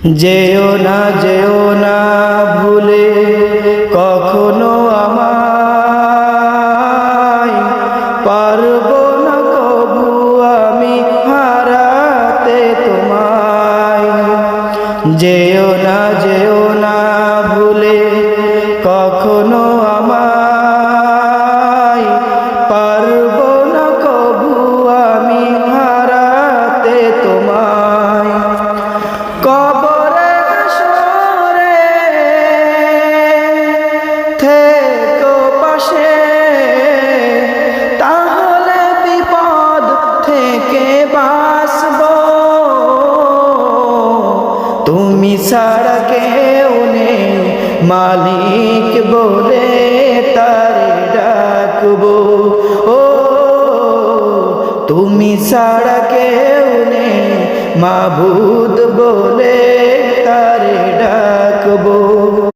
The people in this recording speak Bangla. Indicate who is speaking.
Speaker 1: যেও না ভুলে কখনো আমায়, পারবো না কবু আমি হারাতে তোমায়। যেও না ভুলে কখনো আমায়, পারবো না কবু আমি হারাতে তোমায়। কবরে হাসরে থেকো পাশে, তাহলে বিপদ থেকে বাঁচবো। তুমি ছাড়া কেউ নেই মালিক বলে তারে ডাকবো। ও তুমি ছাড়া কেউ নেই মাবুদ বলে তারে ডাকবো।